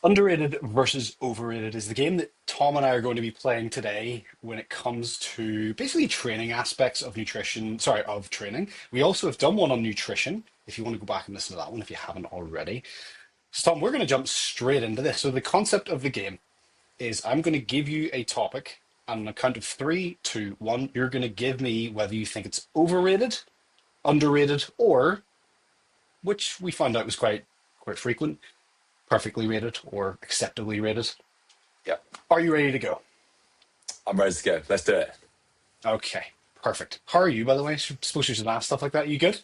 Underrated versus overrated is the game that Tom and I are going to be playing today when it comes to basically training aspects of nutrition, sorry, of training. We also have done one on nutrition, if you want to go back and listen to that one, if you haven't already. So, Tom, we're going to jump straight into this. So, the concept of the game is I'm going to give you a topic, and on a count of three, two, one, you're going to give me whether you think it's overrated, underrated, or, which we found out was quite frequent, perfectly rated or acceptably rated. Yeah, Are you ready to go? I'm ready to go. Let's do it. Okay, perfect. How are you, by the way? Suppose you should ask stuff like that. You good?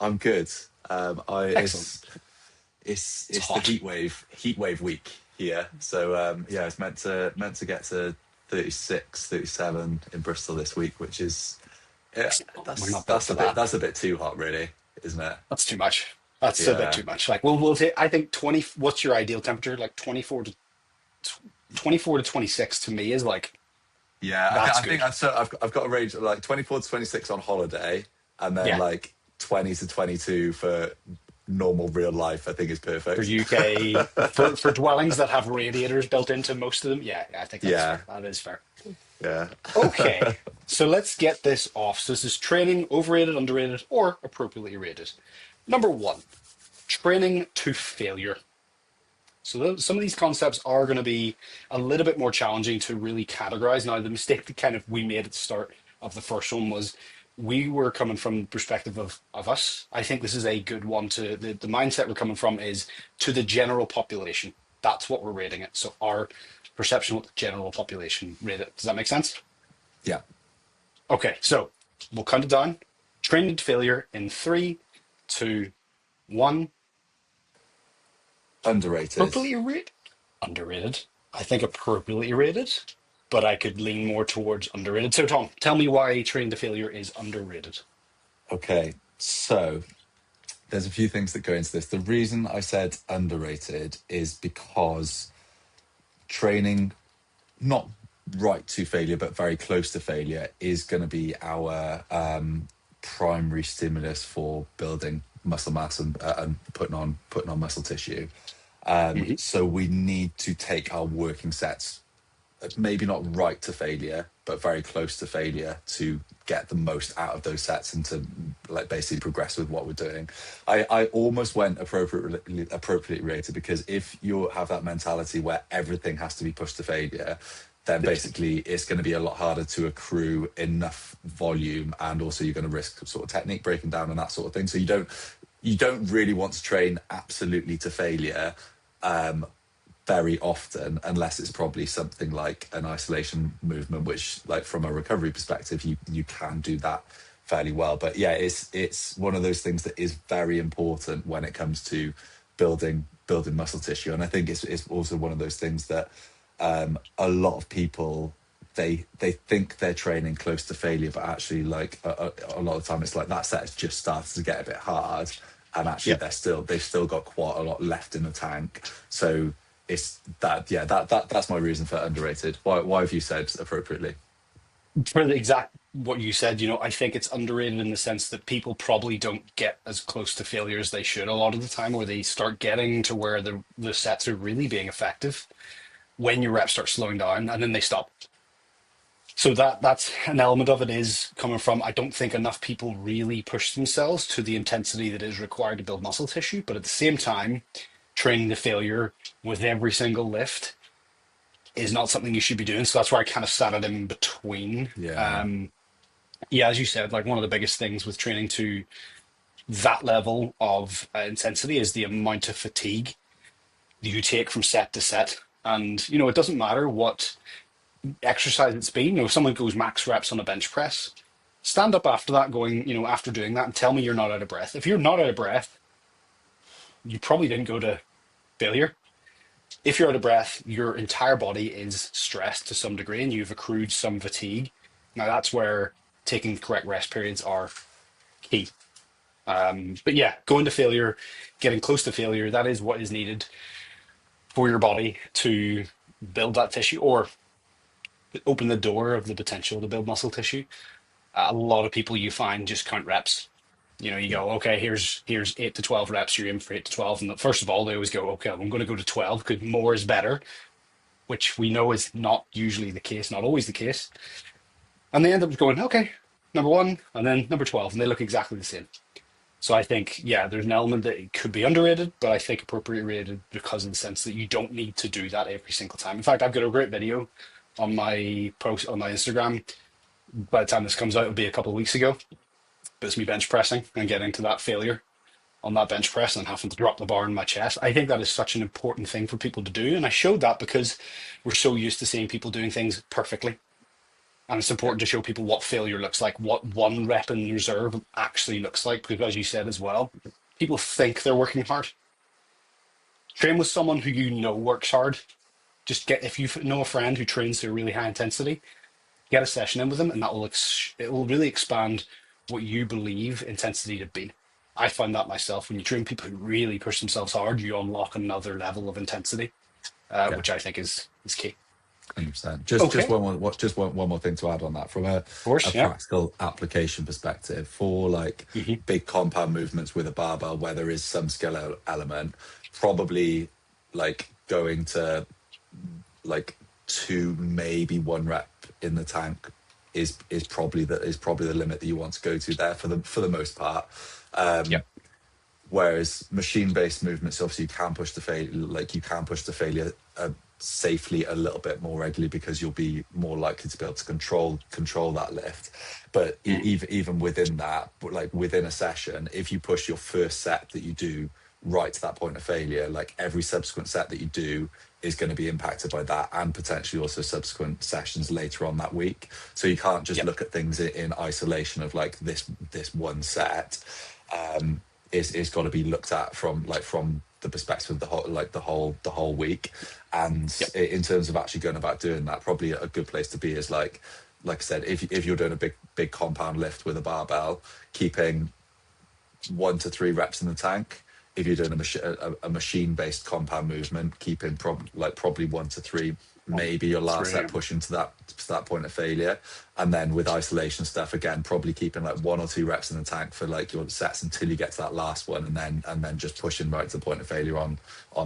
I'm good. I Excellent. It's it's the hot. heat wave week here. So yeah, it's meant to get to 36, 37 in Bristol this week, which is yeah, We're that's not built that's for a bit that. that's a bit too hot, really, isn't it? That's too much. That's a bit Yeah, too much. Like we'll say I think 20. What's your ideal temperature? Like 24 to 26 to me is like yeah. that's I think good. I've got a range of like 24 to 26 on holiday, and then Yeah. like 20 to 22 for normal real life. I think is For perfect. UK for dwellings that have radiators built into most of them. Yeah, I think that's Yeah, fair. That is fair. yeah. Okay. So let's get this off. So this is training, overrated, underrated, or appropriately rated. Number one, training to failure. So some of these concepts are going to be a little bit more challenging to really categorize. Now, the mistake that kind of we made at the start of the first one was we were coming from the perspective of us. I think this is a good one to the mindset we're coming from is to the general population. That's what we're rating it. So our perception of what the general population rate it. Does that make sense? Yeah. Okay, so we'll count it down. Training to failure in three, two, one. Underrated. Appropriately rated? Underrated. I think appropriately rated, but I could lean more towards underrated. So, Tom, tell me why Train to Failure is underrated. Okay, so there's a few things that go into this. The reason I said underrated is because training, not right to failure, but very close to failure, is going to be our primary stimulus for building muscle mass and putting on muscle tissue. Hmm. So we need to take our working sets maybe not right to failure, but very close to failure to get the most out of those sets and to like basically progress with what we're doing. I almost went appropriately rated because if you have that mentality where everything has to be pushed to failure, then basically it's going to be a lot harder to accrue enough volume, and also you're going to risk sort of technique breaking down and that sort of thing. So you don't really want to train absolutely to failure very often, unless it's probably something like an isolation movement, which like from a recovery perspective you can do that fairly well. But yeah, it's one of those things that is very important when it comes to building muscle tissue. And I think it's also one of those things that a lot of people, they think they're training close to failure, but actually like a lot of the time it's like that set has just started to get a bit hard, and actually Yeah. they've still got quite a lot left in the tank. So it's that, yeah, that's my reason for underrated. Why have you said appropriately? For the exact what you said, I think it's underrated in the sense that people probably don't get as close to failure as they should a lot of the time, where they start getting to where the sets are really being effective when your reps start slowing down and then they stop. So that's an element of it is coming from I don't think enough people really push themselves to the intensity that is required to build muscle tissue, but at the same time, training to failure with every single lift is not something you should be doing. So that's where I kind of sat it in between. Yeah, Yeah, as you said, like one of the biggest things with training to that level of intensity is the amount of fatigue that you take from set to set. And it doesn't matter what exercise it's been. If someone goes max reps on a bench press, stand up after that, going, after doing that, and tell me you're not out of breath. If you're not out of breath, you probably didn't go to failure. If you're out of breath, your entire body is stressed to some degree and you've accrued some fatigue. Now, that's where taking the correct rest periods are key. But yeah, going to failure, getting close to failure, that is what is needed for your body to build that tissue or open the door of the potential to build muscle tissue. A lot of people you find just count reps. You Yeah. go, okay, here's 8 to 12 reps. You aim for 8 to 12, and first of all, they always go, okay, I'm going to go to 12 because more is better, which we know is not usually the case, not always the case. And they end up going, okay, number one, and then number 12, and they look exactly the same. So I think, yeah, there's an element that it could be underrated, but I think appropriate rated because of the sense that you don't need to do that every single time. In fact, I've got a great video on my post on my Instagram. By the time this comes out, it'll be a couple of weeks ago. But it's me bench pressing and getting to that failure on that bench press and having to drop the bar in my chest. I think that is such an important thing for people to do. And I showed that because we're so used to seeing people doing things perfectly. And it's Yeah. important to show people what failure looks like, what one rep in reserve actually looks like. Because as you said as well, people think they're working hard. Train with someone who you know works hard. Just get, if you know a friend who trains to a really high intensity, get a session in with them, and that will it will really expand what you believe intensity to be. I find that myself. When you train people who really push themselves hard, you unlock another level of intensity, Yeah. which I think is key. 100%. Okay, Just of one more thing to add on that from a course, yeah. practical application perspective for like Hmm. big compound movements with a barbell where there is some skill element, probably like going to like two, maybe one rep in the tank is probably the limit that you want to go to there for the most part. Yeah. Whereas machine-based movements, obviously, you can push the failure safely a little bit more regularly because you'll be more likely to be able to control that lift. But Mm. even within that, like within a session, if you push your first set that you do right to that point of failure, like every subsequent set that you do is going to be impacted by that, and potentially also subsequent sessions later on that week. So you can't just Yeah. look at things in isolation of like this one set. Is got to be looked at from the perspective of the whole week. And Yeah. in terms of actually going about doing that, probably a good place to be is like I said, if you're doing a big compound lift with a barbell, keeping 1 to 3 reps in the tank. If you're doing a machine-based compound movement, keeping probably 1 to 3, One, maybe your last three. set pushing to that point of failure. And then with isolation stuff, again, probably keeping like 1 or 2 reps in the tank for like your sets until you get to that last one, and then just pushing right to the point of failure on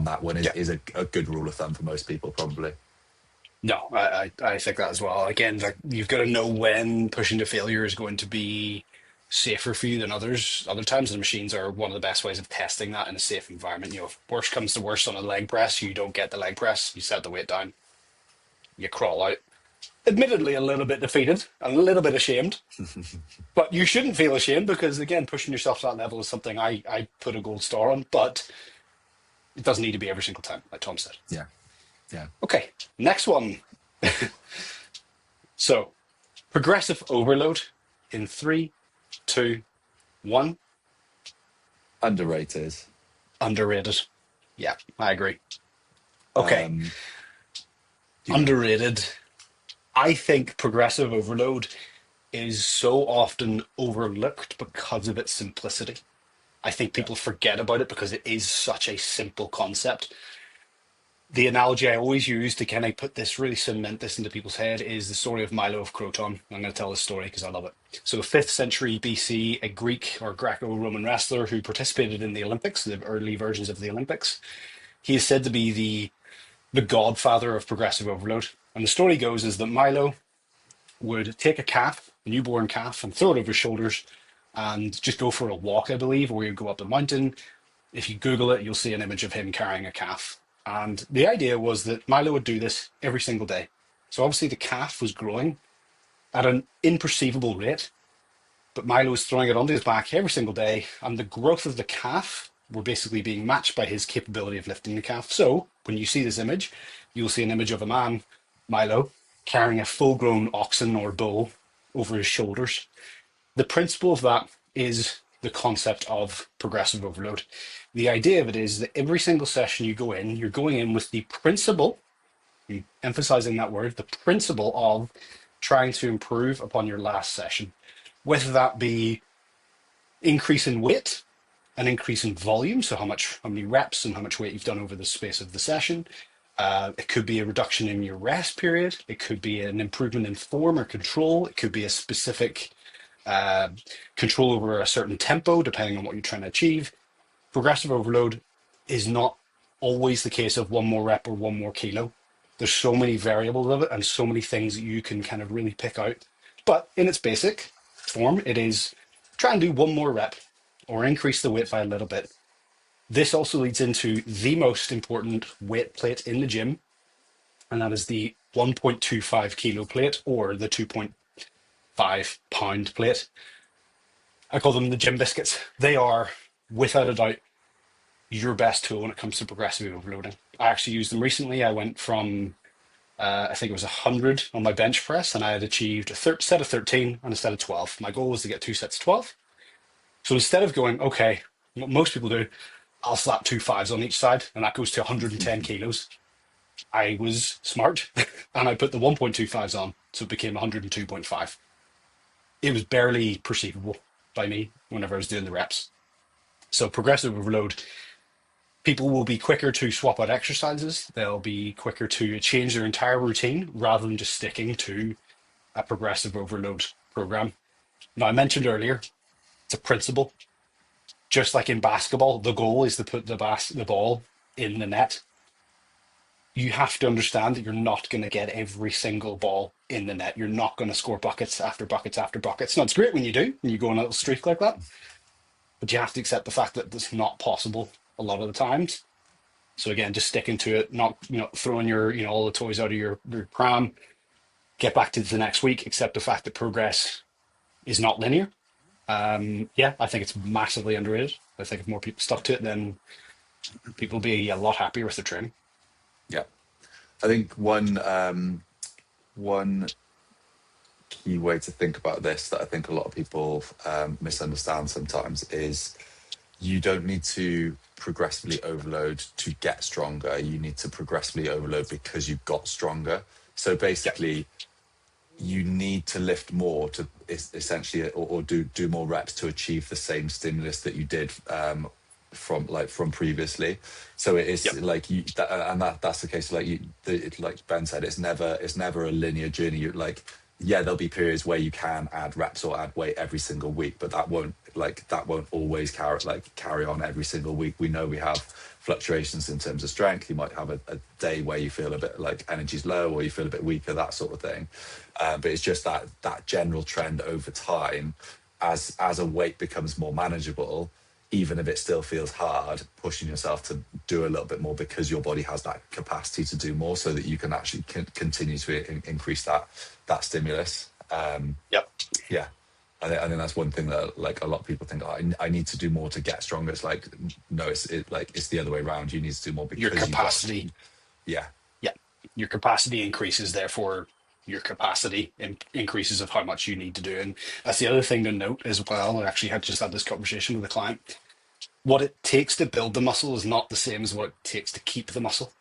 that one is Yeah. is a good rule of thumb for most people, probably. No, I think that as well. Again, like you've got to know when pushing to failure is going to be safer for you than others. Other times, the machines are one of the best ways of testing that in a safe environment. If worst comes to worst on a leg press, you don't get the leg press, you set the weight down, you crawl out. Admittedly, a little bit defeated and a little bit ashamed, but you shouldn't feel ashamed because, again, pushing yourself to that level is something I put a gold star on, but it doesn't need to be every single time, like Tom said. Yeah, yeah. Okay, next one. So, progressive overload in three, two, one. Underrated. Underrated. Yeah, I agree. Okay, Um, you go. underrated. I think progressive overload is so often overlooked because of its simplicity. I think Yeah, people forget about it because it is such a simple concept. The analogy I always use to kind of put this, really cement this into people's head, is the story of Milo of Croton. I'm going to tell this story because I love it. So, 5th century BC, a Greek or Greco-Roman wrestler who participated in the Olympics, the early versions of the Olympics. He is said to be the godfather of progressive overload. And the story goes is that Milo would take a calf, a newborn calf, and throw it over his shoulders and just go for a walk, I believe, or he'd go up a mountain. If you Google it, you'll see an image of him carrying a calf. And the idea was that Milo would do this every single day. So obviously the calf was growing at an imperceivable rate, but Milo was throwing it onto his back every single day, and the growth of the calf were basically being matched by his capability of lifting the calf. So when you see this image, you'll see an image of a man, Milo, carrying a full-grown oxen or bull over his shoulders. The principle of that is the concept of progressive overload. The idea of it is that every single session you go in, you're going in with the principle, emphasizing that word, the principle of trying to improve upon your last session, whether that be increase in weight, an increase in volume, so how many reps and how much weight you've done over the space of the session. It could be a reduction in your rest period. It could be an improvement in form or control. It could be a specific uh, control over a certain tempo, depending on what you're trying to achieve. Progressive overload is not always the case of one more rep or one more kilo. There's so many variables of it and so many things that you can kind of really pick out. But in its basic form, it is try and do one more rep or increase the weight by a little bit. This also leads into the most important weight plate in the gym, and that is the 1.25 kilo plate or the 2.5 pound plate. I call them the gym biscuits. They are, without a doubt, your best tool when it comes to progressive overloading. I actually used them recently. I went from, I think it was 100 on my bench press, and I had achieved a set of 13 and a set of 12. My goal was to get two sets of 12. So instead of going, okay, what most people do, I'll slap two fives on each side, and that goes to 110 kilos. I was smart, and I put the 1.25s on, so it became 102.5. It was barely perceivable by me whenever I was doing the reps. So progressive overload, people will be quicker to swap out exercises. They'll be quicker to change their entire routine rather than just sticking to a progressive overload program. Now, I mentioned earlier, it's a principle. Just like in basketball, the goal is to put the ball in the net. You have to understand that you're not going to get every single ball in the net. You're not going to score buckets after buckets after buckets. Now, it's great when you do, when you go on a little streak like that, but you have to accept the fact that it's not possible a lot of the times. So again, just sticking to it, not throwing your all the toys out of your pram. Get back to the next week. Accept the fact that progress is not linear. Yeah, I think it's massively underrated. I think if more people stuck to it, then people will be a lot happier with their training. Yeah. I think one key way to think about this that I think a lot of people misunderstand sometimes is you don't need to progressively overload to get stronger. You need to progressively overload because you got stronger. So Yeah, basically, you need to lift more to essentially or do more reps to achieve the same stimulus that you did from previously. So it yeah, is like that's the case. Like like Ben said, it's never a linear journey. You like, yeah, there'll be periods where you can add reps or add weight every single week, but that won't always carry on every single week. We know we have fluctuations in terms of strength. You might have a day where you feel a bit like energy's low or you feel a bit weaker, that sort of thing. But it's just that general trend over time, as a weight becomes more manageable, even if it still feels hard, pushing yourself to do a little bit more because your body has that capacity to do more, so that you can actually continue to increase that stimulus. yeah. Yeah, I think that's one thing that like a lot of people think, oh, I need to do more to get stronger. It's like, no, it's the other way around. You need to do more Your because you got. capacity, Yeah, yeah, your capacity increases. Therefore, your capacity increases of how much you need to do. And that's the other thing to note as well. I actually had just had this conversation with a client. What it takes to build the muscle is not the same as what it takes to keep the muscle.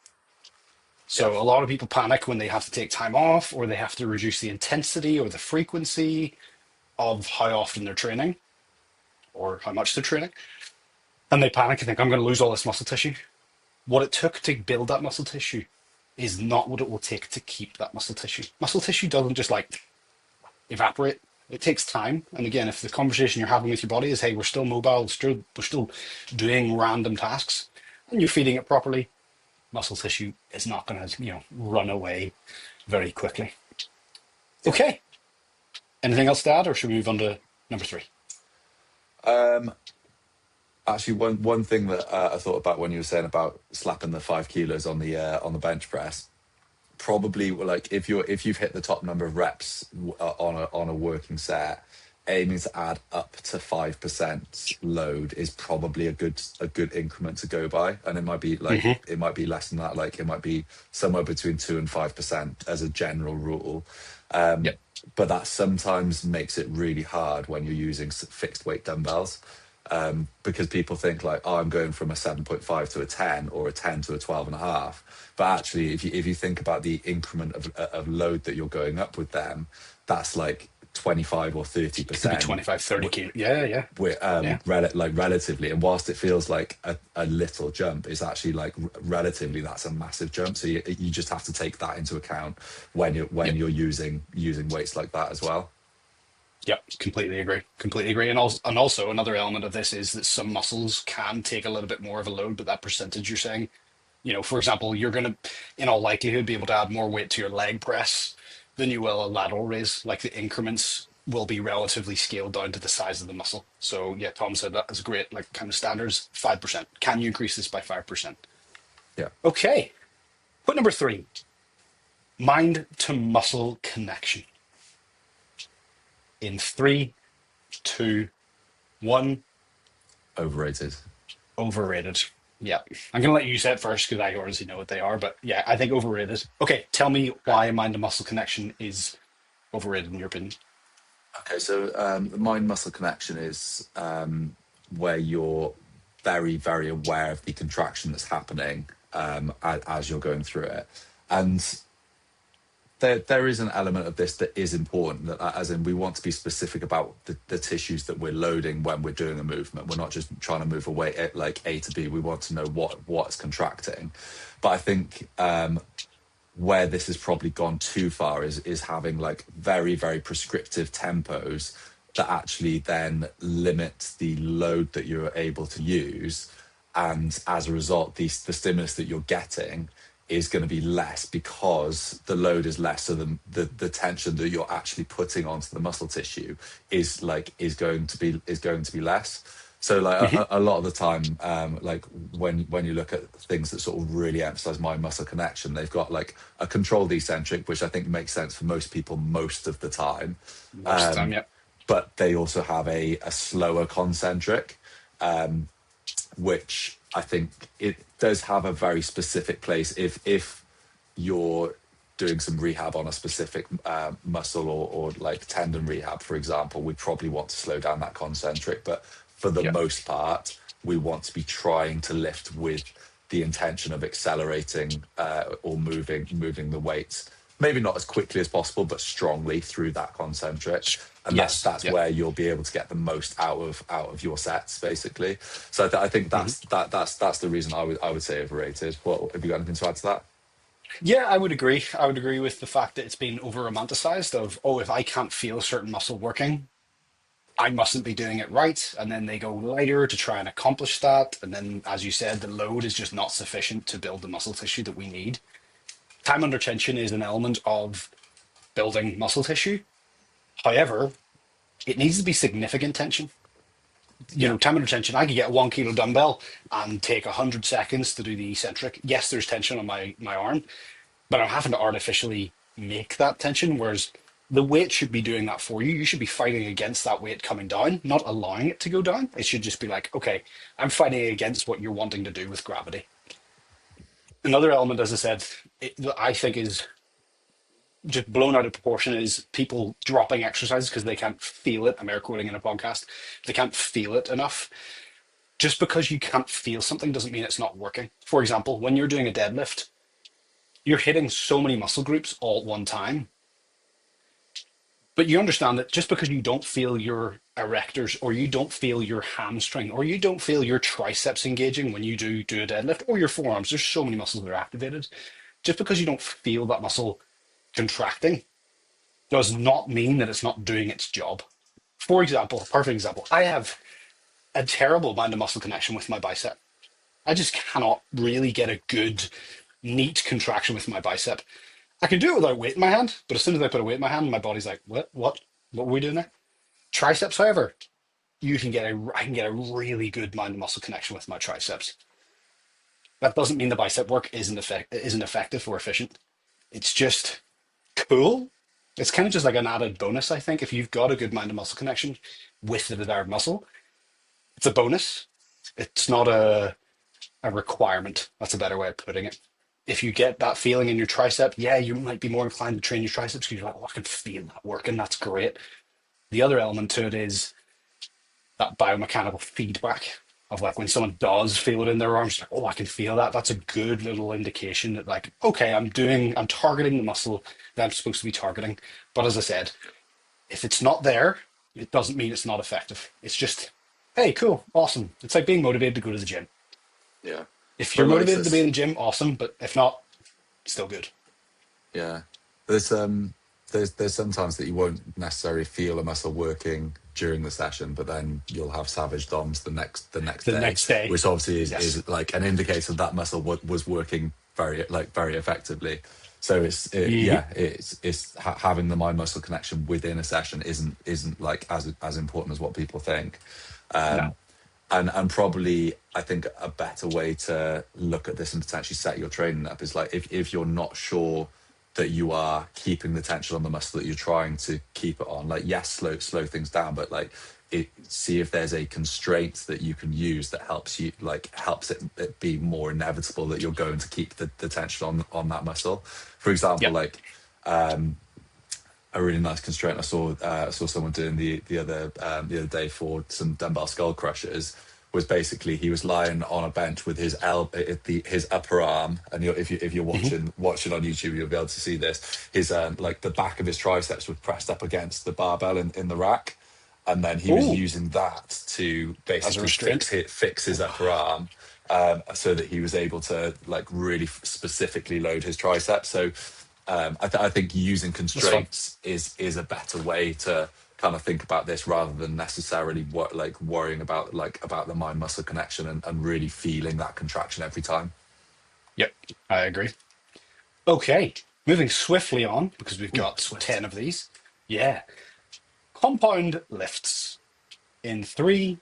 yeah, So a lot of people panic when they have to take time off or they have to reduce the intensity or the frequency of how often they're training or how much they're training. And they panic and think, I'm going to lose all this muscle tissue. What it took to build that muscle tissue is not what it will take to keep that muscle tissue. Muscle tissue doesn't just like evaporate. It takes time. And again, if the conversation you're having with your body is, hey, we're still mobile, we're still doing random tasks, and you're feeding it properly, muscle tissue is not going to, run away very quickly. yeah. Okay. Anything else to add, or should we move on to number three? Actually, one thing that I thought about when you were saying about slapping the 5 kilos on the bench press, probably like if you've hit the top number of reps on a working set, aiming to add up to 5% load is probably a good increment to go by. And it might be like, Mm-hmm. it might be less than that. Like it might be somewhere between 2 and 5% as a general rule. Um, Yep. but that sometimes makes it really hard when you're using fixed weight dumbbells, because people think like, oh, I'm going from a 7.5 to a 10 or a 10 to a 12 and a half. But actually, if you think about the increment of load that you're going up with them, that's like 25 or It could be 30%, 25, 30 kilo. Yeah, yeah, yeah. relatively. And whilst it feels like a little jump, it's actually like relatively, that's a massive jump. So you just have to take that into account when you're Yep. using weights like that as well. Yep, completely agree. Completely agree. And also another element of this is that some muscles can take a little bit more of a load, but that percentage you're saying, for example, you're going to, in all likelihood, be able to add more weight to your leg press than you will a lateral raise. Like the increments will be relatively scaled down to the size of the muscle. So yeah, Tom said that is great. Like kind of standards, 5%. Can you increase this by 5%? Yeah. Okay. Point number three, mind to muscle connection. In three, two, one, Overrated. overrated. Yeah. I'm going to let you say it first because I honestly know what they are. But yeah, I think overrated. Okay. Tell me why mind to muscle connection is overrated in your opinion. Okay, so the mind muscle connection is where you're very, very aware of the contraction that's happening as you're going through it. And there is an element of this that is important, that as in we want to be specific about the tissues that we're loading when we're doing a movement. We're not just trying to move away like A to B. We want to know what's contracting. But I think where this has probably gone too far is having like very, very prescriptive tempos that actually then limit the load that you're able to use. And as a result, the stimulus that you're getting is going to be less because the load is less. So the tension that you're actually putting onto the muscle tissue is going to be less. So like Hmm. a lot of the time, like when you look at things that sort of really emphasize mind muscle connection, they've got like a controlled eccentric, which I think makes sense for most people most of the time. Most of the time, yeah. But they also have a slower concentric, which I think it does have a very specific place. If you're doing some rehab on a specific muscle or like tendon rehab, for example, we probably want to slow down that concentric. But for the Yeah. most part, we want to be trying to lift with the intention of accelerating or moving the weights. Maybe not as quickly as possible, but strongly through that concentric, and that's Yes. that's Yeah. where you'll be able to get the most out of your sets, basically. So I think Hmm. that's the reason I would say overrated. What have you got anything to add to that? Yeah, I would agree. I would agree with the fact that it's been over romanticized of, oh, if I can't feel a certain muscle working, I mustn't be doing it right. And then they go lighter to try and accomplish that. And then, as you said, the load is just not sufficient to build the muscle tissue that we need. Time under tension is an element of building muscle tissue. However, it needs to be significant tension. Yeah, Time under tension, I could get a 1 kilo dumbbell and take 100 seconds to do the eccentric. Yes, there's tension on my arm, but I'm having to artificially make that tension. Whereas the weight should be doing that for you. You should be fighting against that weight coming down, not allowing it to go down. It should just be like, okay, I'm fighting against what you're wanting to do with gravity. Another element, as I said, that I think is just blown out of proportion is people dropping exercises because they can't feel it. I'm air quoting in a podcast. They can't feel it enough. Just because you can't feel something doesn't mean it's not working. For example, when you're doing a deadlift, you're hitting so many muscle groups all at one time. But you understand that just because you don't feel your erectors or you don't feel your hamstring or you don't feel your triceps engaging when you do a deadlift or your forearms, there's so many muscles that are activated. Just because you don't feel that muscle contracting does not mean that it's not doing its job. For example, a perfect example, I have a terrible mind to muscle connection with my bicep. I just cannot really get a good, neat contraction with my bicep. I can do it without weight in my hand, but as soon as I put a weight in my hand, my body's like, "What? What were we doing there?" Triceps, however, I can get a really good mind muscle connection with my triceps. That doesn't mean the bicep work isn't effective or efficient. It's just cool. It's kind of just like an added bonus, I think. If you've got a good mind to muscle connection with the desired muscle, it's a bonus. It's not a requirement. That's a better way of putting it. If you get that feeling in your tricep, yeah, you might be more inclined to train your triceps because you're like, oh, I can feel that working. That's great. The other element to it is that biomechanical feedback of like when someone does feel it in their arms, like, oh, I can feel that. That's a good little indication that like, okay, I'm targeting the muscle that I'm supposed to be targeting. But as I said, if it's not there, it doesn't mean it's not effective. It's just, hey, cool, awesome. It's like being motivated to go to the gym. yeah. If you're But like motivated to be in this, the gym, awesome. But if not, still good. yeah. There's there's sometimes that you won't necessarily feel a muscle working during the session, but then you'll have savage DOMs the next The day, next day. which obviously Yes. is like an indicator that muscle was working very effectively. So Hmm. yeah, having the mind muscle connection within a session isn't like as important as what people think. No. And probably I think a better way to look at this and potentially set your training up is like if you're not sure that you are keeping the tension on the muscle that you're trying to keep it on, like yes, slow things down, but like see if there's a constraint that you can use that helps you, like helps it be more inevitable that you're going to keep the tension on that muscle. For example, Yep. like a really nice constraint I saw someone doing the other day for some dumbbell skull crushers was basically he was lying on a bench with his upper arm, and if you're Hmm. watching on YouTube, you'll be able to see this. His like the back of his triceps was pressed up against the barbell in the rack, and then he was Oh, using that to as a basically restraint. fix his upper arm, so that he was able to like really specifically load his triceps. So I think using That's fun. constraints is a better way to kind of think about this rather than necessarily worrying about the mind muscle connection and really feeling that contraction every time. Yep. I agree. Okay. Moving swiftly on because we've Ooh, got Swift. 10 of these. Yeah. Compound lifts in three,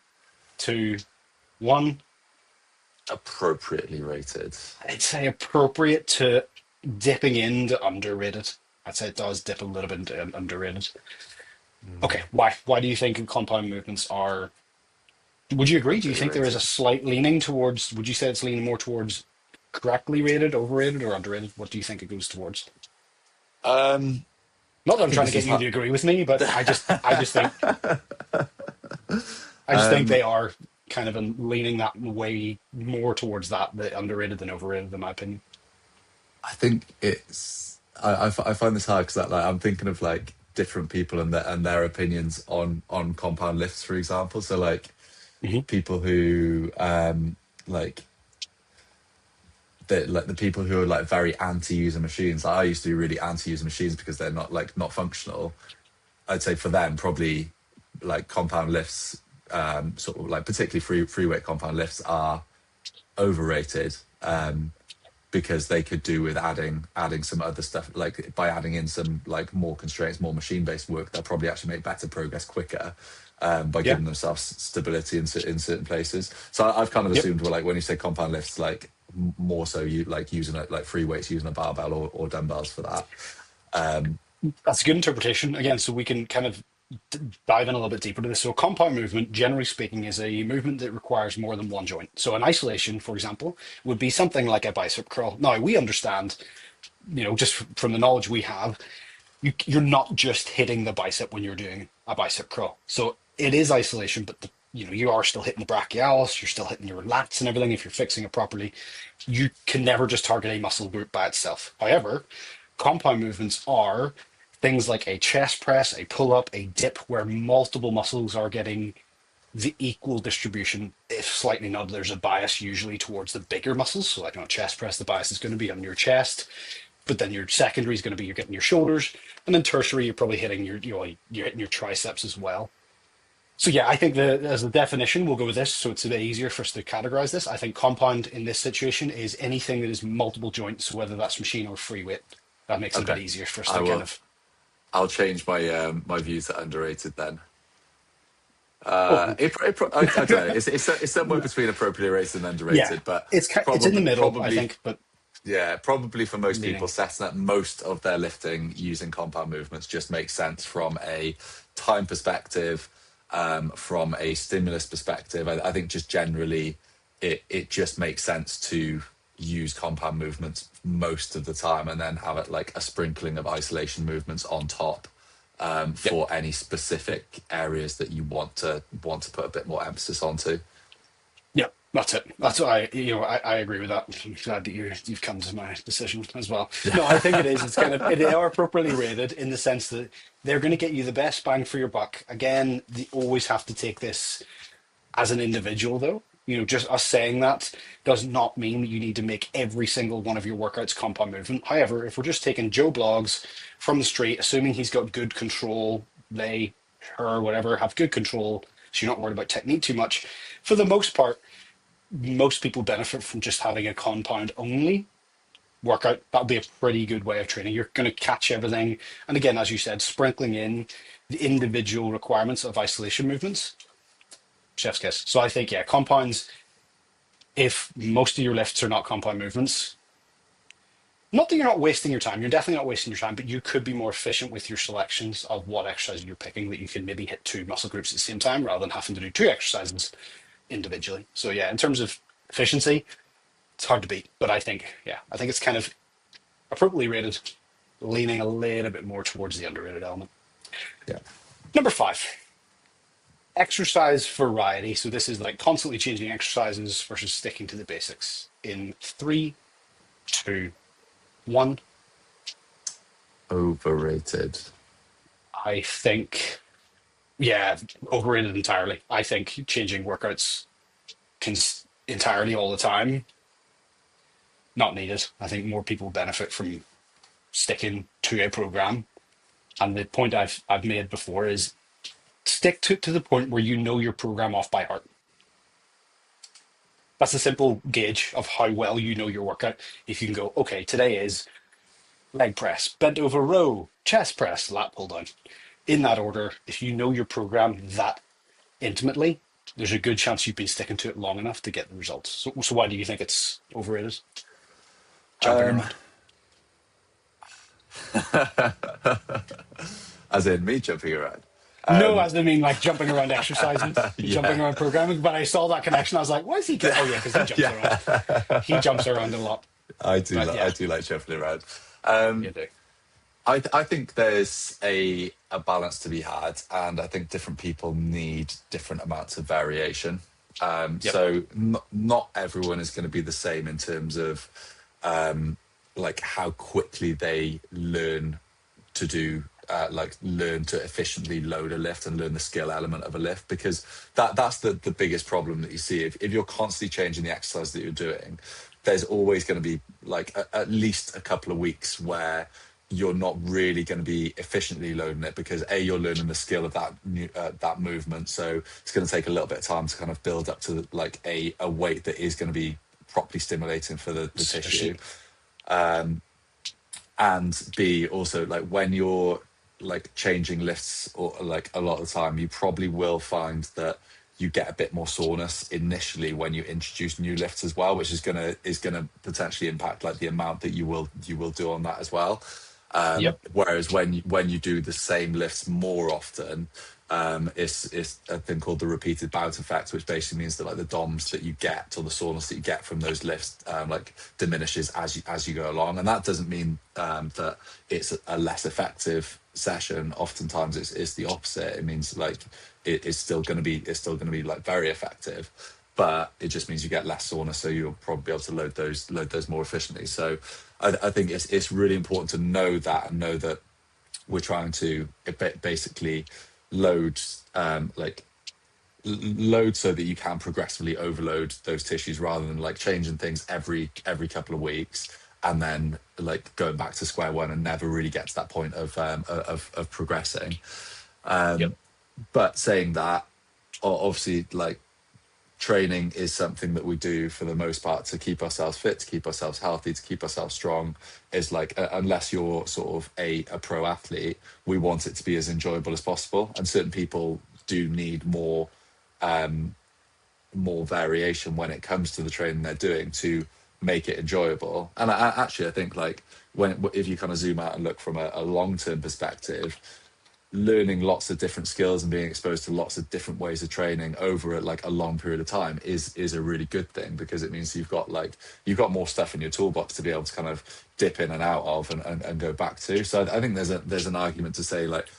two, one. Appropriately rated. I'd say appropriate to dipping into underrated. I'd say it does dip a little bit into underrated. Okay, why? Why do you think compound movements are? Would you agree? Do you think there is a Underrated. slight leaning towards? Would you say it's leaning more towards correctly rated, overrated, or underrated? What do you think it goes towards? Um, Not that I I'm think trying to this get is you hard. to agree with me, but I just think Um, they are kind of leaning that way more towards that, the underrated than overrated, in my opinion. I think I find this hard because like I'm thinking of like different people and their opinions on compound lifts, for example. So like Hmm. people who like the people who are like very anti-user machines. Like, I used to be really anti-user machines because they're not functional. I'd say for them probably like compound lifts, sort of like particularly free weight compound lifts are overrated. Because they could do with adding some other stuff, like by adding in some like more constraints, more machine based work, they'll probably actually make better progress quicker, by Yeah. giving themselves stability in certain places. So I've kind of Yep. assumed, well, like when you say compound lifts, like more so you like using it like free weights, using a barbell or dumbbells for that. That's a good interpretation. Again, so we can kind of dive in a little bit deeper to this. So, compound movement, generally speaking, is a movement that requires more than one joint. So, an isolation, for example, would be something like a bicep curl. Now, we understand, just from the knowledge we have, you're not just hitting the bicep when you're doing a bicep curl. So, it is isolation, but you are still hitting the brachialis, you're still hitting your lats and everything if you're fixing it properly. You can never just target a muscle group by itself. However, compound movements are things like a chest press, a pull up, a dip, where multiple muscles are getting the equal distribution. If slightly not, there's a bias usually towards the bigger muscles. So, like on a chest press, the bias is going to be on your chest, but then your secondary is going to be you're getting your shoulders, and then tertiary, you're probably hitting you're hitting your triceps as well. So yeah, I think as the definition, we'll go with this. So it's a bit easier for us to categorize this. I think compound in this situation is anything that is multiple joints, whether that's machine or free weight. That makes it a bit Okay, easier for us I to kind will. of. I'll change my views to underrated then. Oh, I don't know. It's somewhere between appropriately rated and yeah, underrated, but it's in the middle, I probably think, but yeah, probably for most people, leaning. setting up most of their lifting using compound movements just makes sense from a time perspective, from a stimulus perspective. I think just generally, it just makes sense to use compound movements most of the time, and then have it like a sprinkling of isolation movements on top, Yep. for any specific areas that you want to put a bit more emphasis onto. Yep, that's it. That's what I agree with that. I'm glad that you've come to my decision as well. No, I think it is. It's kind of they are appropriately rated in the sense that they're going to get you the best bang for your buck. Again, they always have to take this as an individual though. Just us saying that does not mean that you need to make every single one of your workouts compound movement. However, if we're just taking Joe Blogs from the street, assuming he's got good control, they, her, whatever, have good control, so you're not worried about technique too much. For the most part, most people benefit from just having a compound only workout. That'll be a pretty good way of training. You're going to catch everything. And again, as you said, sprinkling in the individual requirements of isolation movements, chef's kiss. So I think, yeah, compounds, if most of your lifts are not compound movements, not that you're not wasting your time, you're definitely not wasting your time, but you could be more efficient with your selections of what exercise you're picking, that you can maybe hit two muscle groups at the same time rather than having to do two exercises individually. So yeah, in terms of efficiency, it's hard to beat. But I think, yeah, I think it's kind of appropriately rated, leaning a little bit more towards the underrated element. Yeah. Number 5, exercise variety. So this is like constantly changing exercises versus sticking to the basics. In 3, 2, 1, Overrated. I think, yeah, overrated entirely. I think changing workouts entirely all the time, not needed. I think more people benefit from sticking to a program. And the point I've made before is stick to the point where you know your program off by heart. That's a simple gauge of how well you know your workout. If you can go, okay, today is leg press, bent over row, chest press, lat pull down. In that order, if you know your program that intimately, there's a good chance you've been sticking to it long enough to get the results. So why do you think it's overrated? Jumping Um, around. as in me jumping around. No, as I mean, like jumping around exercises, jumping Yeah. around programming. But I saw that connection. I was like, why is he? Oh, yeah, because he jumps around. Yeah. He jumps around a lot. I do. But I yeah, do like jumping around. you do. I think there's a balance to be had, and I think different people need different amounts of variation. Yep. So not everyone is going to be the same in terms of like how quickly they learn to do like learn to efficiently load a lift and learn the skill element of a lift, because that's the biggest problem that you see if you're constantly changing the exercise that you're doing. There's always going to be like at least a couple of weeks where you're not really going to be efficiently loading it, because you're learning the skill of that movement, so it's going to take a little bit of time to kind of build up to like a weight that is going to be properly stimulating for the tissue. Sufficient. And B, also, like when you're like changing lifts, or like a lot of the time you probably will find that you get a bit more soreness initially when you introduce new lifts as well, which is gonna potentially impact like the amount that you will do on that as well. Yep. Whereas when you do the same lifts more often, it's a thing called the repeated bout effect, which basically means that like the DOMs that you get, or the soreness that you get from those lifts, like diminishes as you go along. And that doesn't mean that it's a less effective session. Oftentimes it's the opposite. It means like it's still going to be like very effective, but it just means you get less soreness, so you'll probably be able to load those more efficiently. So I think it's really important to know that, and know that we're trying to basically load like load so that you can progressively overload those tissues, rather than like changing things every couple of weeks and then like going back to square one and never really get to that point of progressing. Yep. But saying that, obviously, like training is something that we do for the most part to keep ourselves fit, to keep ourselves healthy, to keep ourselves strong. Is like unless you're sort of a pro athlete, we want it to be as enjoyable as possible, and certain people do need more variation when it comes to the training they're doing to make it enjoyable. And I think like if you kind of zoom out and look from a long-term perspective, learning lots of different skills and being exposed to lots of different ways of training over like a long period of time is a really good thing, because it means you've got more stuff in your toolbox to be able to kind of dip in and out of and go back to. So I think there's an argument to say like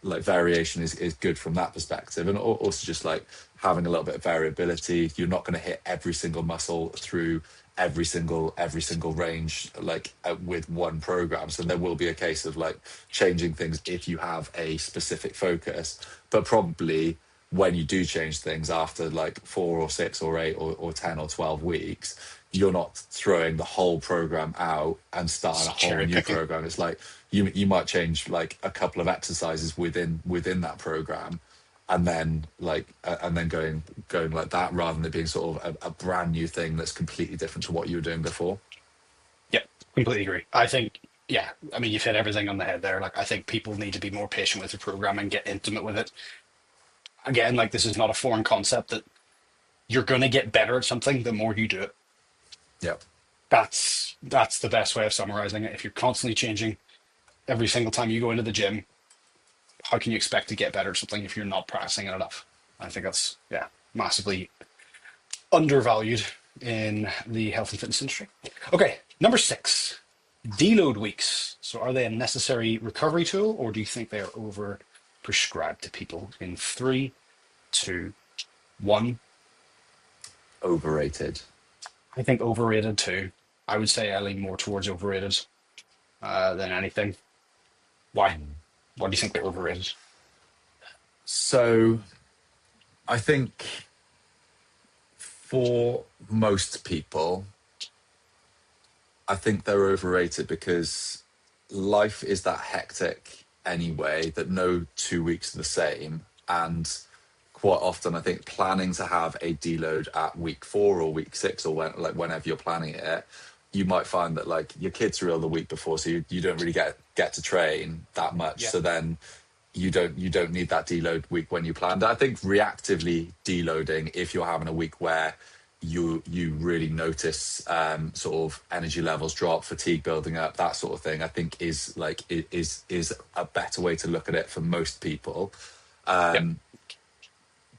variation is good from that perspective, and also just like having a little bit of variability. You're not going to hit every single muscle through every single range like with one program, so there will be a case of like changing things if you have a specific focus, but probably when you do change things after like 4 or 6 or 8 or 10 or 12 weeks, you're not throwing the whole program out and starting a It's whole cherry new picking. program. It's like you might change like a couple of exercises within that program, and then going like that, rather than it being sort of a brand new thing that's completely different to what you were doing before. Yeah, completely agree. I think, yeah, I mean, you've hit everything on the head there. Like, I think people need to be more patient with the program and get intimate with it. Again, like, this is not a foreign concept that you're going to get better at something the more you do it. Yeah. That's the best way of summarizing it. If you're constantly changing every single time you go into the gym, how can you expect to get better at something if you're not practicing it enough? I think that's, yeah, massively undervalued in the health and fitness industry. Okay, number six, deload weeks. So are they a necessary recovery tool, or do you think they are over prescribed to people? In three, two, one. Overrated. I think overrated too. I would say I lean more towards overrated than anything. Why? Why do you think they're overrated? So I think for most people, I think they're overrated because life is that hectic anyway that no 2 weeks are the same. And quite often, I think planning to have a deload at week 4 or week 6 or whenever you're planning it, you might find that like your kids are ill the week before, so you don't really get to train that much. Yeah. So then you don't need that deload week when you planned it. I think reactively deloading, if you're having a week where you really notice sort of energy levels drop, fatigue building up, that sort of thing, I think is a better way to look at it for most people. Yeah.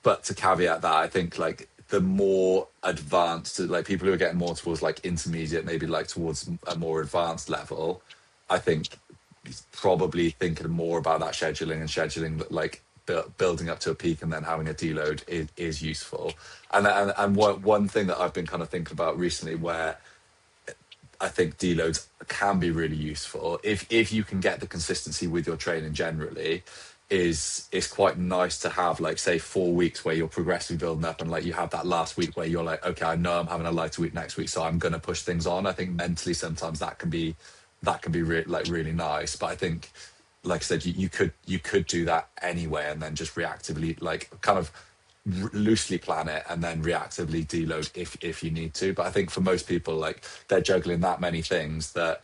But to caveat that, I think like the more advanced, like people who are getting more towards like intermediate, maybe like towards a more advanced level, I think probably thinking more about that scheduling like building up to a peak and then having a deload is useful. And one thing that I've been kind of thinking about recently, where I think deloads can be really useful if you can get the consistency with your training generally, is it's quite nice to have like say 4 weeks where you're progressively building up, and like you have that last week where you're like, okay, I know I'm having a lighter week next week, so I'm going to push things on. I think mentally sometimes that can be really nice. But I think, like I said, you could do that anyway, and then just reactively like kind of loosely plan it and then reactively deload if you need to. But I think for most people, like they're juggling that many things that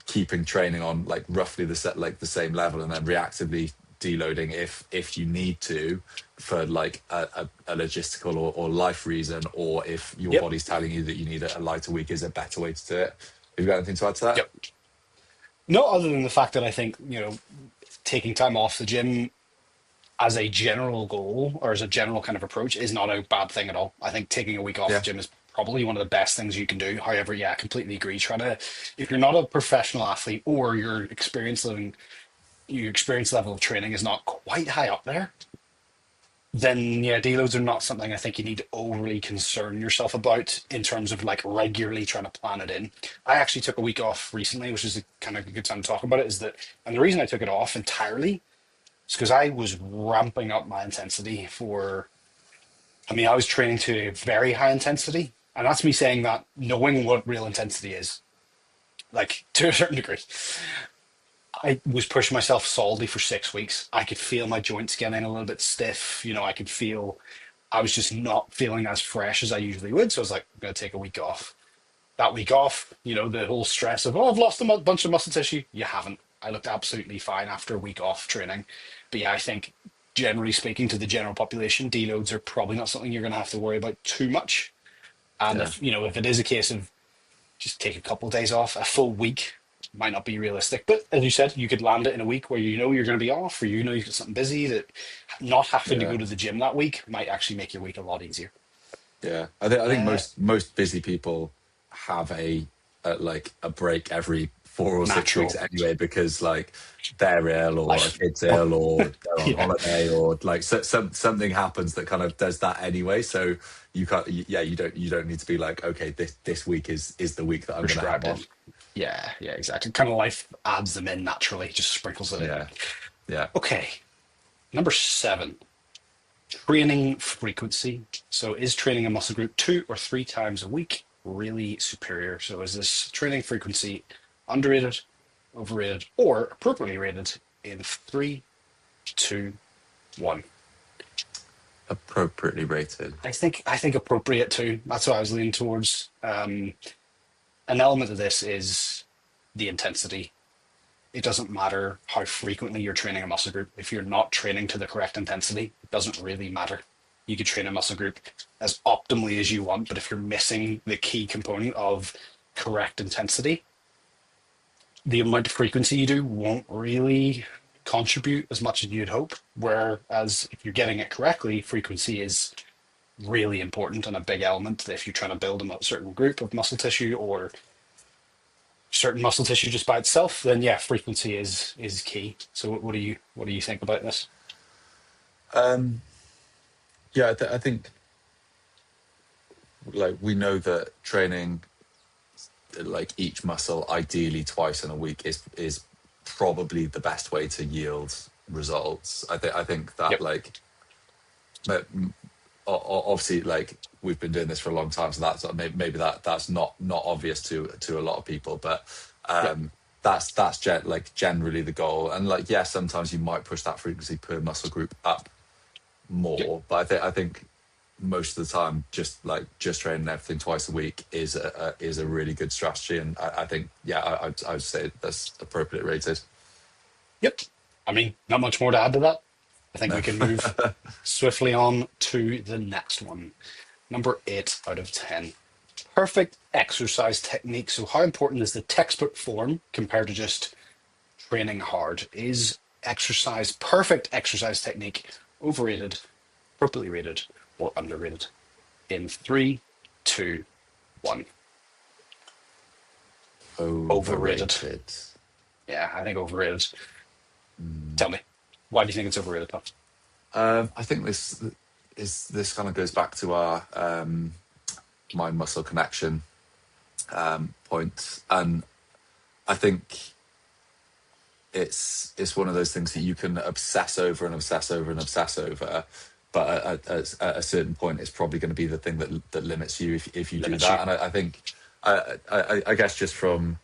keeping training on like roughly the same level, and then reactively deloading if you need to for like a logistical or life reason, or if your Yep. body's telling you that you need a lighter week, is a better way to do it. Have you got anything to add to that? Yep. No, other than the fact that I think, taking time off the gym as a general goal or as a general kind of approach is not a bad thing at all. I think taking a week off the Yeah. gym is probably one of the best things you can do. However, yeah, I completely agree. If you're not a professional athlete, or your experience level of training is not quite high up there, then yeah, deloads are not something I think you need to overly concern yourself about in terms of like regularly trying to plan it in. I actually took a week off recently, which is a kind of a good time to talk about it. And the reason I took it off entirely is because I was ramping up my intensity I mean, I was training to a very high intensity, and that's me saying that knowing what real intensity is, like to a certain degree. I was pushing myself solidly for 6 weeks. I could feel my joints getting a little bit stiff. I could feel I was just not feeling as fresh as I usually would. So I was like, I'm going to take a week off. That week off, the whole stress of, oh, I've lost a bunch of muscle tissue. You haven't. I looked absolutely fine after a week off training. But yeah, I think generally speaking to the general population, deloads are probably not something you're going to have to worry about too much. And Yeah. if it is a case of just take a couple of days off, a full week might not be realistic. But as you said, you could land it in a week where you're going to be off, or you've got something busy, that not having to Yeah. go to the gym that week might actually make your week a lot easier. Yeah, I think Uh, most busy people have like a break every 4 or 6 weeks Natural anyway, because like they're ill or a life. kid's ill or they're on Yeah, holiday, or like something happens that kind of does that anyway. So you can't, yeah, you don't need to be like, okay, this week is the week that I'm going to have prescribed it. off. Yeah, exactly. Kind of life adds them in naturally, just sprinkles it in. Yeah, yeah. Okay, number seven. Training frequency. So is training a muscle group 2 or 3 times a week really superior? So is this training frequency underrated, overrated, or appropriately rated in three, two, one? Appropriately rated. I think appropriate too. That's what I was leaning towards. An element of this is the intensity. It doesn't matter how frequently you're training a muscle group. If you're not training to the correct intensity, it doesn't really matter. You could train a muscle group as optimally as you want, but if you're missing the key component of correct intensity, the amount of frequency you do won't really contribute as much as you'd hope. Whereas if you're getting it correctly, frequency is really important and a big element if you're trying to build a certain group of muscle tissue or certain muscle tissue just by itself, then yeah, frequency is key. So what do you think about this? Um, yeah, I think like we know that training like each muscle ideally twice in a week is probably the best way to yield results. I think that Yep. like obviously like we've been doing this for a long time, so that's maybe that's not obvious to a lot of people, but Yep. like generally the goal. And like yes, sometimes you might push that frequency per muscle group up Yep. more, but I think most of the time just training everything twice a week is a really good strategy. And I think yeah, I'd say that's appropriate rated. Yep. I mean, not much more to add to that. I think No. we can move swiftly on to the next one. Number 8 out of 10. Perfect exercise technique. So, how important is the textbook form compared to just training hard? Is perfect exercise technique overrated, appropriately rated, or underrated? In three, two, one. Overrated. Overrated. Yeah, I think overrated. Tell me, why do you think it's overrated, Puff? I think this kind of goes back to our mind muscle connection point, and I think it's one of those things that you can obsess over and obsess over and obsess over, but at a certain point, it's probably going to be the thing that limits you if you do Limits you. that. And I think I guess just from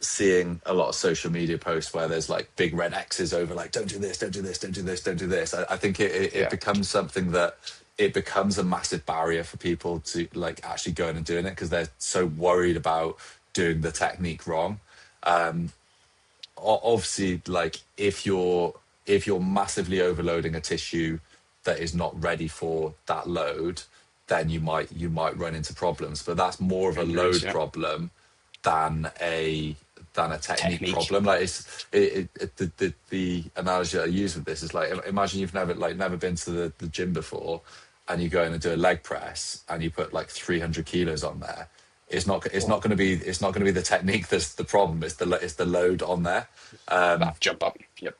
seeing a lot of social media posts where there's like big red X's over like don't do this, don't do this, don't do this, don't do this. I think it Yeah. becomes something that it becomes a massive barrier for people to like actually going and doing it because they're so worried about doing the technique wrong. Obviously, like if you're massively overloading a tissue that is not ready for that load, then you might run into problems. But that's more of a Injuries. load Yeah. problem than a technique Technique. problem. Like the analogy I use with this is like imagine you've never been to the gym before, and you go in and do a leg press and you put like 300 kilos on there. Oh, It's not going to be the technique that's the problem. It's the load on there. that jump up. Yep.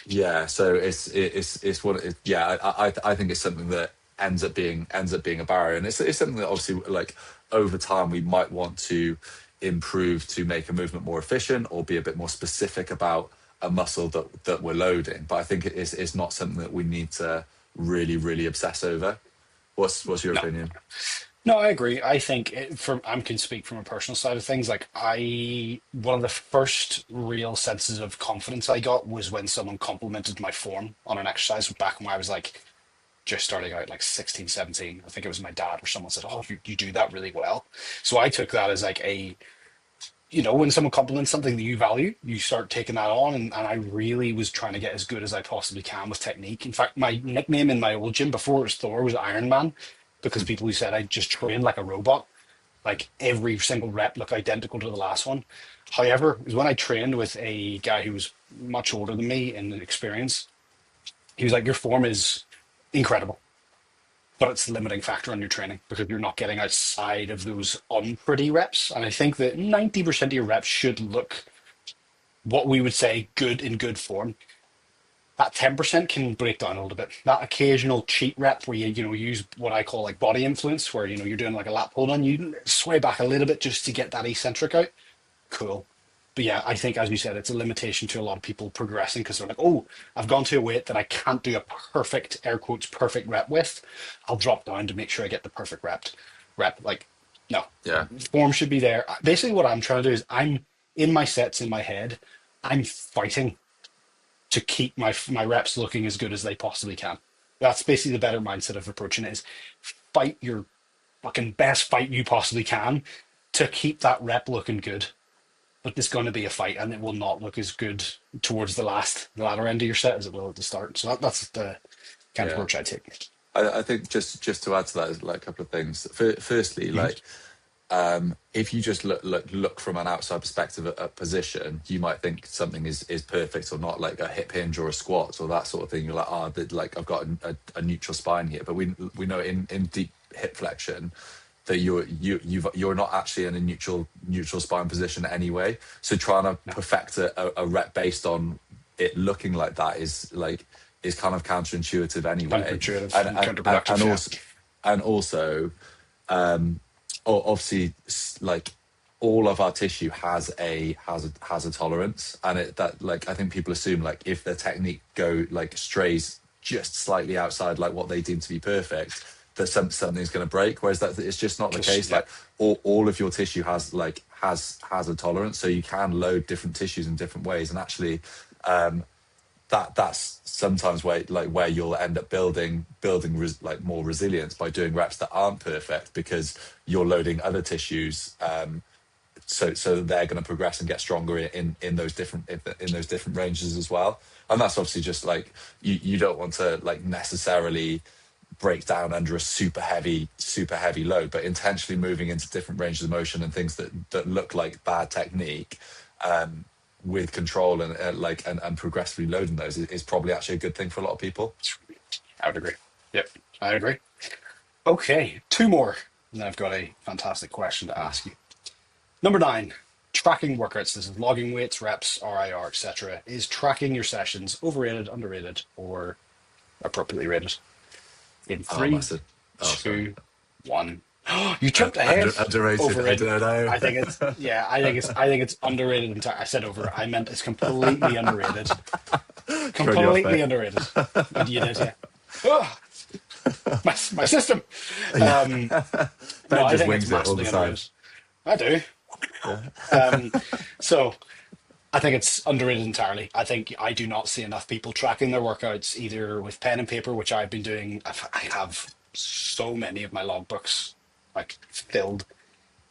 Yeah, so it's what yeah, I think it's something that ends up being a barrier, and it's something that obviously like over time we might want to improve to make a movement more efficient or be a bit more specific about a muscle that we're loading. But I think it's not something that we need to really obsess over. What's your No. opinion? No, I agree. I think from I can speak from a personal side of things. Like one of the first real senses of confidence I got was when someone complimented my form on an exercise back when I was like just starting out, like 16, 17. I think it was my dad or someone said, "Oh, you do that really well." So I took that as like when someone compliments something that you value, you start taking that on. And I really was trying to get as good as I possibly can with technique. In fact, my nickname in my old gym before it was Thor was Iron Man because people who said I just trained like a robot, like every single rep looked identical to the last one. However, it was when I trained with a guy who was much older than me in experience. He was like, "Your form is incredible, but it's the limiting factor on your training because you're not getting outside of those unpretty reps." And I think that 90% of your reps should look what we would say good in good form. That 10% can break down a little bit. That occasional cheat rep where you use what I call like body influence, where you're doing like a lat pull down, you sway back a little bit just to get that eccentric out. Cool. But yeah, I think, as you said, it's a limitation to a lot of people progressing because they're like, oh, I've gone to a weight that I can't do a perfect, air quotes, perfect rep with. I'll drop down to make sure I get the perfect rep. Like, no, Yeah. form should be there. Basically, what I'm trying to do is I'm in my sets in my head. I'm fighting to keep my reps looking as good as they possibly can. That's basically the better mindset of approaching it is fight your fucking best fight you possibly can to keep that rep looking good. But it's going to be a fight, and it will not look as good towards the latter end of your set as it will at the start. So that's the kind of Yeah. approach I take. I think just to add to that is like a couple of things. Firstly, Mhm. like if you just look from an outside perspective at position, you might think something is perfect or not, like a hip hinge or a squat or that sort of thing. You're like, like I've got a neutral spine here, but we know in deep hip flexion that you're not actually in a neutral spine position anyway. So trying to No, perfect a rep based on it looking like that is kind of counterintuitive anyway, counterintuitive and and counterproductive. Yeah, also obviously like all of our tissue has a tolerance, and it that like I think people assume like if their technique like strays just slightly outside like what they deem to be perfect, that something's going to break, whereas that it's just not the just case. yeah, Like all of your tissue has a tolerance, so you can load different tissues in different ways, and actually that's sometimes where you'll end up building like more resilience by doing reps that aren't perfect, because you're loading other tissues, so they're going to progress and get stronger in those different ranges as well. And that's obviously just like you don't want to like necessarily break down under a super heavy load, but intentionally moving into different ranges of motion and things that look like bad technique, with control and and progressively loading those is probably actually a good thing for a lot of people. I would agree. Yep, I agree. Okay, two more. And then I've got a fantastic question to ask you. Number 9, tracking workouts. This is logging weights, reps, RIR, etc. Is tracking your sessions overrated, underrated, or appropriately rated? In Oh, three, massive. Oh, sorry. 2, 1. You jumped ahead. Underrated. I Overrated. don't know. I think it's yeah. I think it's underrated. I said over. I meant it's completely underrated. Thrown you off, Completely mate. underrated. And you did, yeah. Oh, my system. No, Ben I just think it's wings it all the massively time. underrated. I do. Yeah. So I think it's underrated entirely. I think I do not see enough people tracking their workouts either with pen and paper, which I've been doing. I have so many of my logbooks like filled.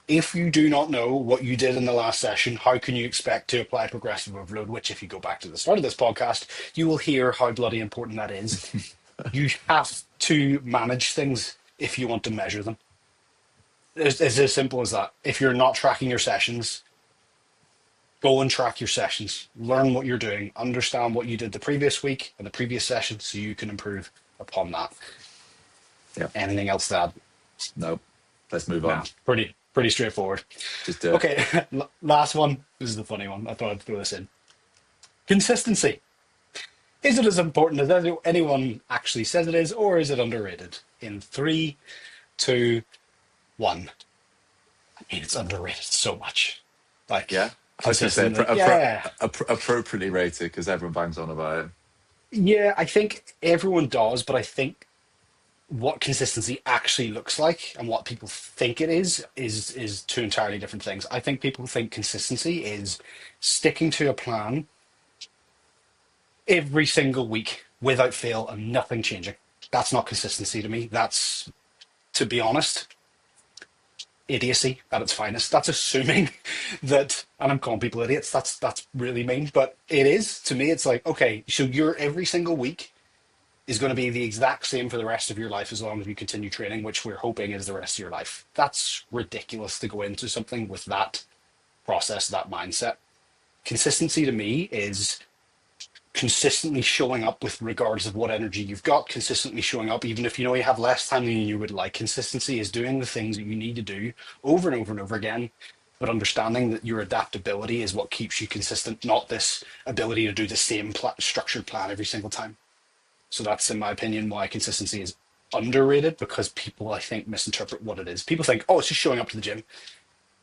If you do not know what you did in the last session, how can you expect to apply progressive overload? Which, if you go back to the start of this podcast, you will hear how bloody important that is. You have to manage things if you want to measure them. It's as simple as that. If you're not tracking your sessions, go and track your sessions. Learn what you're doing. Understand what you did the previous week and the previous session so you can improve upon that. Yeah. Anything else to add? No. Let's move No, on. pretty straightforward. Just do it. Okay, last one. This is the funny one. I thought I'd throw this in. Consistency. Is it as important as anyone actually says it is, or is it underrated? In three, two, one. I mean, it's underrated so much. Like, Yeah. I was going to say consistently. Yeah. appropriately rated because everyone bangs on about it. Yeah, I think everyone does, but I think what consistency actually looks like and what people think it is two entirely different things. I think people think consistency is sticking to a plan every single week without fail and nothing changing. That's not consistency to me. That's, to be honest, idiocy at its finest. That's assuming that, and I'm calling people idiots. That's really mean, but it is to me. It's like, okay, so your every single week is going to be the exact same for the rest of your life as long as you continue training, which we're hoping is the rest of your life. That's ridiculous to go into something with that process, that mindset. Consistency to me is consistently showing up with regards of what energy you've got, consistently showing up even if you know you have less time than you would like. Consistency is doing the things that you need to do over and over and over again, but understanding that your adaptability is what keeps you consistent, not this ability to do the same structured plan every single time. So that's, in my opinion, why consistency is underrated, because people, I think, misinterpret what it is. People think, oh, it's just showing up to the gym.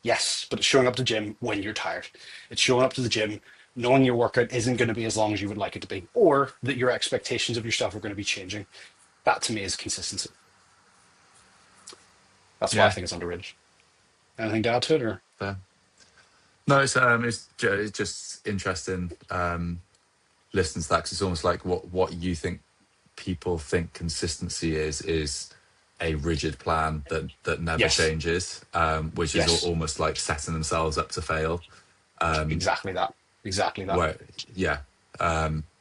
Yes, but it's showing up to the gym when you're tired. It's showing up to the gym knowing your workout isn't going to be as long as you would like it to be, or that your expectations of yourself are going to be changing. That to me is consistency. That's why I Yeah. think it's underrated. Anything to add to it, or Fair. No, it's just interesting listening to that, 'cause it's almost like what you think people think consistency is a rigid plan that never yes, changes, which is yes, almost like setting themselves up to fail. exactly that, exactly that. Where yeah,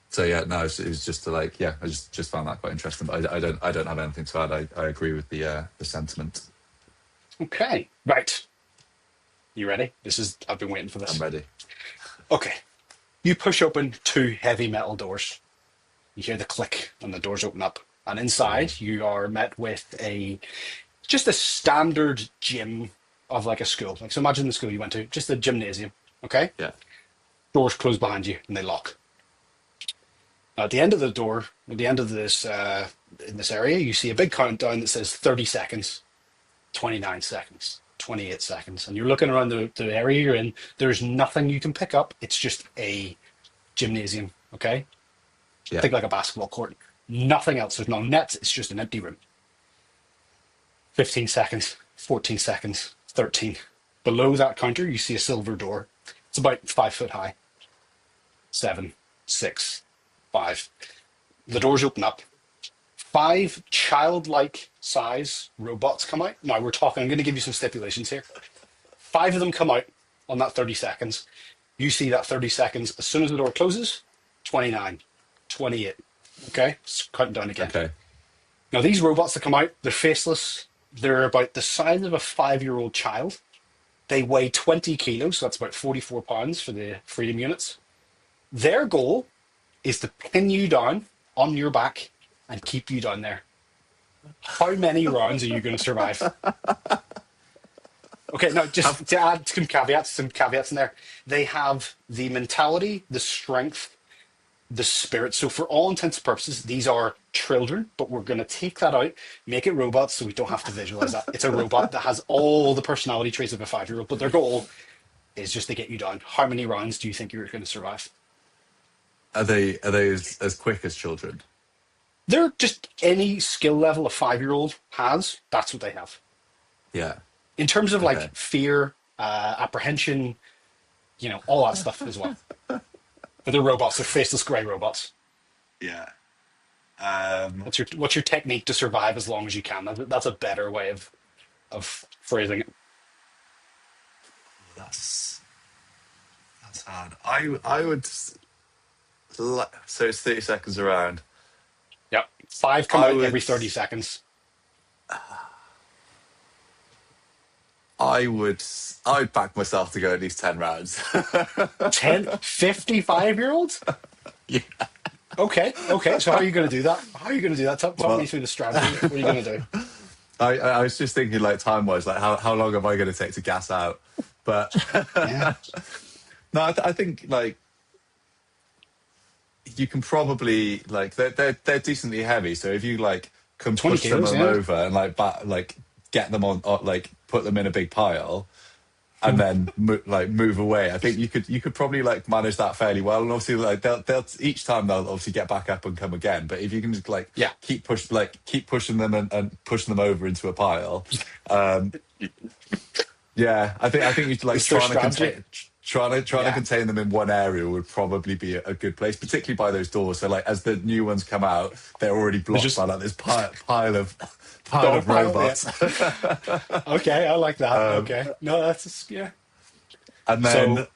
so yeah, no, it was just to like yeah, I just found that quite interesting. But I don't have anything to add. I agree with the sentiment. Okay, right. You ready? This is I've been waiting for I'm this. ready. Okay, you push open two heavy metal doors. You hear the click, and the doors open up, and Oh inside you are met with a just a standard gym of like a school. Like, so imagine the school you went to, just a gymnasium. Okay, yeah, doors close behind you and they lock. At the end of the door, at the end of this in this area, you see a big countdown that says 30 seconds, 29 seconds, 28 seconds, and you're looking around the area you're in. There's nothing you can pick up. It's just a gymnasium. Okay, yeah. think like a basketball court. Nothing else. There's no nets. It's just an empty room. 15 seconds, 14 seconds, 13. Below that counter, you see a silver door. It's about 5 foot high. Seven, six, five. The doors open up. Five childlike size robots come out. Now we're talking, I'm going to give you some stipulations here. Five of them come out on that 30 seconds. You see that 30 seconds. As soon as the door closes, 29, 28. Okay? It's counting down again. Okay, Now, these robots that come out, they're faceless. They're about the size of a 5 year old child. They weigh 20 kilos, so that's about 44 pounds for the freedom units. Their goal is to pin you down on your back and keep you down there. How many rounds are you going to survive? Okay, now have just to add some caveats in there. They have the mentality, the strength, the spirit. So for all intents and purposes, these are children, but we're going to take that out, make it robots, so we don't have to visualize that. It's a robot that has all the personality traits of a 5 year old, but their goal is just to get you down. How many rounds do you think you're going to survive? are they as quick as children? They're just any skill level a 5 year old has, that's what they have. Yeah. In terms of Okay. like fear, apprehension, all that stuff as well. But they're robots, they're faceless grey robots. Yeah. What's your technique to survive as long as you can? That's a better way of phrasing it. That's that's hard. I would so it's 30 seconds around. Yep. Five come I out would every 30 seconds. I would I would back myself to go at least 10 rounds. 10, 55-year-olds? Yeah. Okay, okay. So how are you going to do that? How are you going to do that? Talk me Well, through the strategy. What are you going to do? I was just thinking like time wise, like how long am I going to take to gas out? But Yeah. no, I think like you can probably like they're decently heavy. So if you like can 20 push them kilos, yeah. over and like like get them on like put them in a big pile and then like move away, I think you could probably like manage that fairly well. And obviously like they'll each time they'll obviously get back up and come again. But if you can just like Yeah. keep pushing them and pushing them over into a pile, um, yeah, I think you like It's their trying to strategy. contain trying to Yeah. contain them in one area would probably be a good place, particularly by those doors. So like as the new ones come out, they're already There's blocked by just like this pile of pile dog of pile. Yeah. robots. Okay, I like that. Okay. No, yeah. And then So,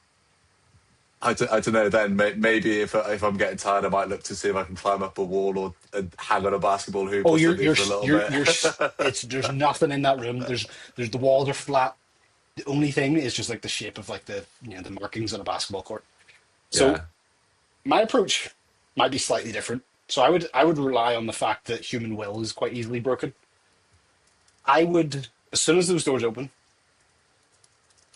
I don't know. Then maybe if I'm getting tired, I might look to see if I can climb up a wall or hang on a basketball hoop oh, or something for a little bit. it's there's nothing in that room. There's the walls are flat. The only thing is just like the shape of like the markings on a basketball court. So Yeah, my approach might be slightly different. So I would rely on the fact that human will is quite easily broken. I would, as soon as those doors open,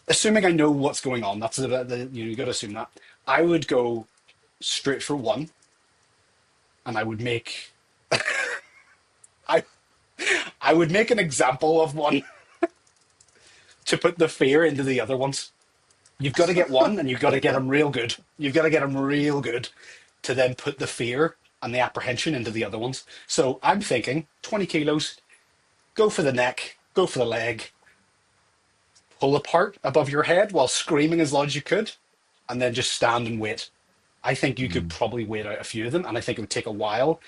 assuming I know what's going on, that's you got to assume that. I would go straight for one, and I I would make an example of one to put the fear into the other ones. You've got to get one, and you've got to get them real good. You've got to get them real good to then put the fear and the apprehension into the other ones. So I'm thinking 20 kilos, go for the neck, go for the leg, pull apart above your head while screaming as loud as you could, and then just stand and wait. I think you could Mm. probably wait out a few of them, and I think it would take a while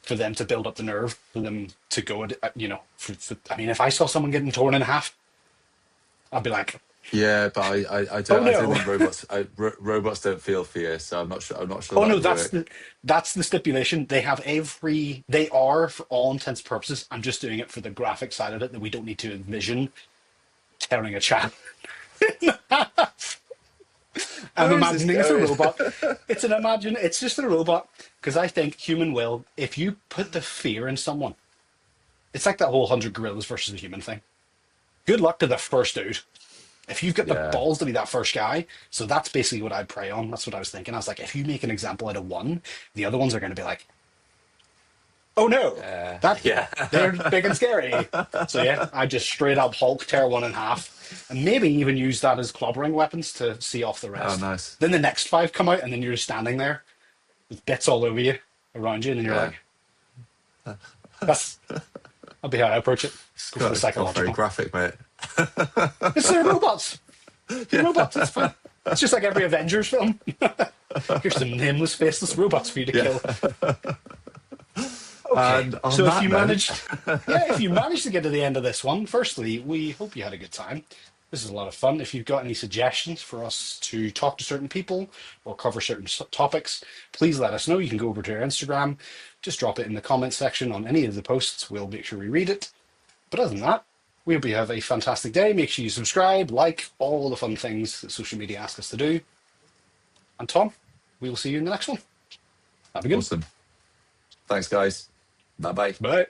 for them to build up the nerve for them to go. I mean, if I saw someone getting torn in half, I'd be like, Yeah, but "Oh I don't no, think robots don't feel fear, so I'm not sure oh that no!" would work. That's the stipulation. They are for all intents and purposes. I'm just doing it for the graphic side of it that we don't need to envision tearing a chat. I'm Where is this imagining it's a going? robot. It's just a robot. Because I think human will, if you put the fear in someone, it's like that whole 100 gorillas versus the human thing. Good luck to the first dude. If you've got the Yeah, balls to be that first guy, so that's basically what I'd prey on. That's what I was thinking. I was like, if you make an example out of one, the other ones are going to be like, oh no, that yeah. they're big and scary. So yeah, I just straight up Hulk tear one in half, and maybe even use that as clobbering weapons to see off the Oh, rest. nice. Then the next five come out, and then you're just standing there with bits all over you, around you, and then you're Yeah, like, that's that'll be how I approach it. Go for the got very psychological. graphic, mate. It's their robots. They're robots. It's fine. It's just like every Avengers film. Here's some nameless, faceless robots for you to Yeah. kill. Okay, And on so if that you note, managed, yeah, if you managed to get to the end of this one, firstly, we hope you had a good time. This is a lot of fun. If you've got any suggestions for us to talk to certain people or cover certain topics, please let us know. You can go over to our Instagram, just drop it in the comments section on any of the posts. We'll make sure we read it. But other than that, we hope you have a fantastic day. Make sure you subscribe, like, all the fun things that social media asks us to do. And Tom, we will see you in the next one. Have a good one. awesome. Thanks, guys. Bye bye. Bye.